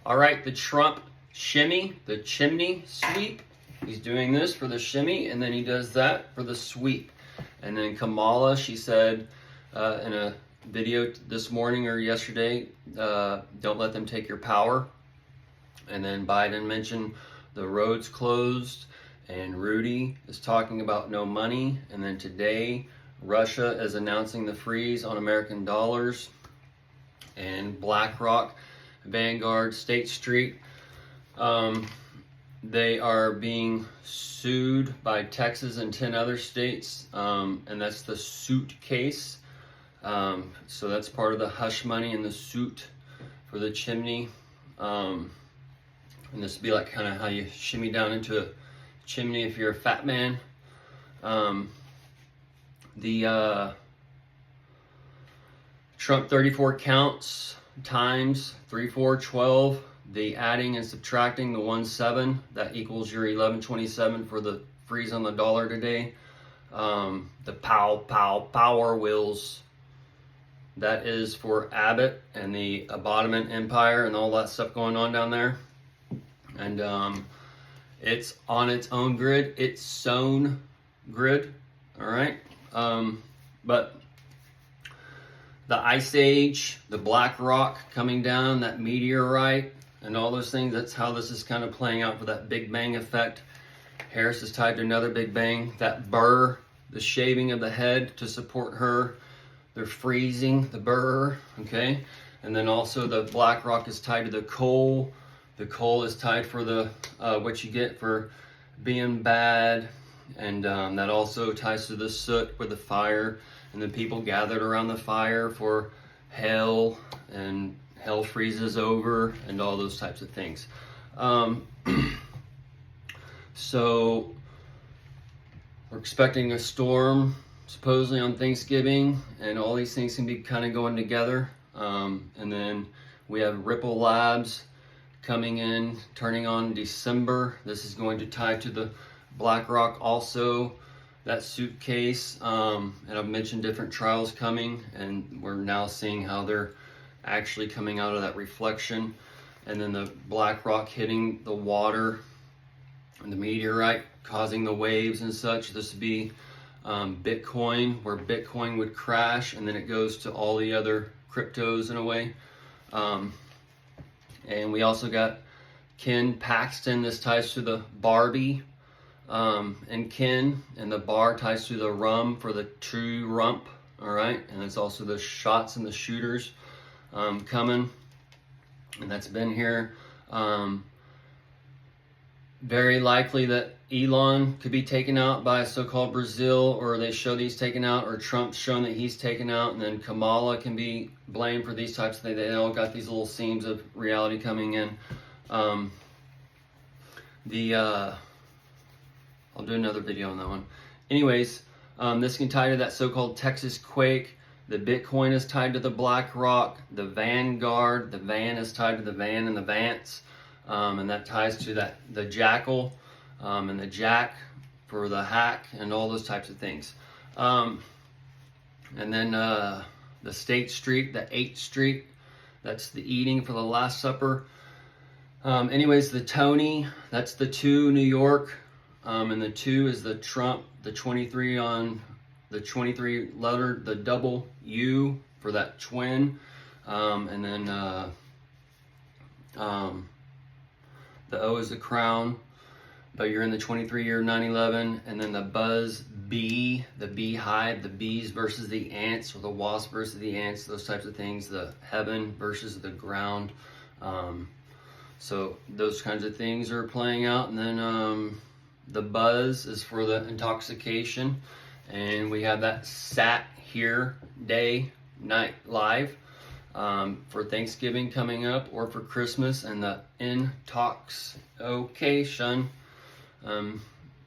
All right, the Trump shimmy, the chimney sweep. He's doing this for the shimmy, and then he does that for the sweep. And then Kamala, she said in a video this morning or yesterday, don't let them take your power. And then Biden mentioned the roads closed, and Rudy is talking about no money. And then today, Russia is announcing the freeze on American dollars. And BlackRock, Vanguard, State Street, they are being sued by Texas and 10 other states, and that's the suit case. So that's part of the hush money and the suit for the chimney. And this would be like kind of how you shimmy down into a chimney if you're a fat man. The Trump 34 counts times 3, 4, 12. The adding and subtracting the 1, 7, that equals your 1127 for the freeze on the dollar today. The power wheels, that is for Abbott and the Abotament Empire and all that stuff going on down there. And it's on its own grid. It's sown grid. All right. But the Ice Age, the BlackRock coming down, that meteorite, and all those things, that's how this is kind of playing out for that Big Bang effect. Harris is tied to another Big Bang. That burr, the shaving of the head to support her. They're freezing the burr, okay? And then also the BlackRock is tied to the coal. The coal is tied for the what you get for being bad. And that also ties to the soot with the fire. And the people gathered around the fire for hell, and hell freezes over, and all those types of things. So we're expecting a storm supposedly on Thanksgiving, and all these things can be kind of going together. And then we have Ripple Labs coming in, turning on December. This is going to tie to the BlackRock also, that suitcase. And I've mentioned different trials coming, and we're now seeing how they're actually coming out of that reflection. And then the BlackRock hitting the water and the meteorite causing the waves and such. This would be Bitcoin, where Bitcoin would crash, and then it goes to all the other cryptos in a way. And we also got Ken Paxton. This ties to the Barbie and Ken, and the bar ties to the rum for the true rump. All right, and it's also the shots and the shooters coming, and that's been here. Very likely that Elon could be taken out by so-called Brazil, or they show that he's taken out, or Trump's shown that he's taken out, and then Kamala can be blamed for these types of things. They all got these little seams of reality coming in. I'll do another video on that one. Anyways, this can tie to that so-called Texas quake. The Bitcoin is tied to the BlackRock. The Vanguard, the van is tied to the van and the Vance. And that ties to that the Jackal and the Jack for the hack and all those types of things. And then the State Street, the 8th Street, that's the eating for the Last Supper. Anyways, the Tony, that's the 2 New York. And the 2 is the Trump, the 23 on the 23 letter, the double U for that twin. And then the O is the crown, but you're in the 23 year 9/11. And then the Buzz B, the beehive, the bees versus the ants, or the wasp versus the ants, those types of things. The heaven versus the ground. So those kinds of things are playing out. And then the buzz is for the intoxication, and we have that sat here day, night live for Thanksgiving coming up, or for Christmas, and the intoxication.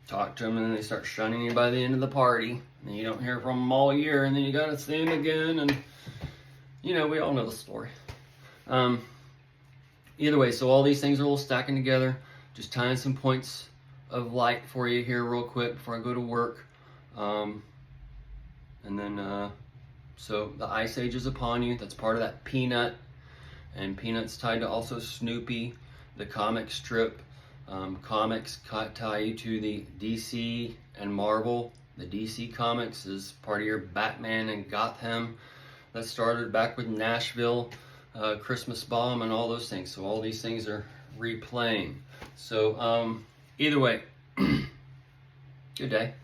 Talk to them, and then they start shunning you by the end of the party, and you don't hear from them all year, and then you gotta see them again, and you know, we all know the story. Either way, so all these things are all stacking together, just tying some points of light for you here real quick before I go to work. And then so the Ice Age is upon you. That's part of that peanut and Peanuts tied to also Snoopy, the comic strip. Comics tie you to the DC and Marvel. The DC Comics is part of your Batman and Gotham that started back with Nashville, Christmas Bomb, and all those things. So all these things are replaying. So either way, good day.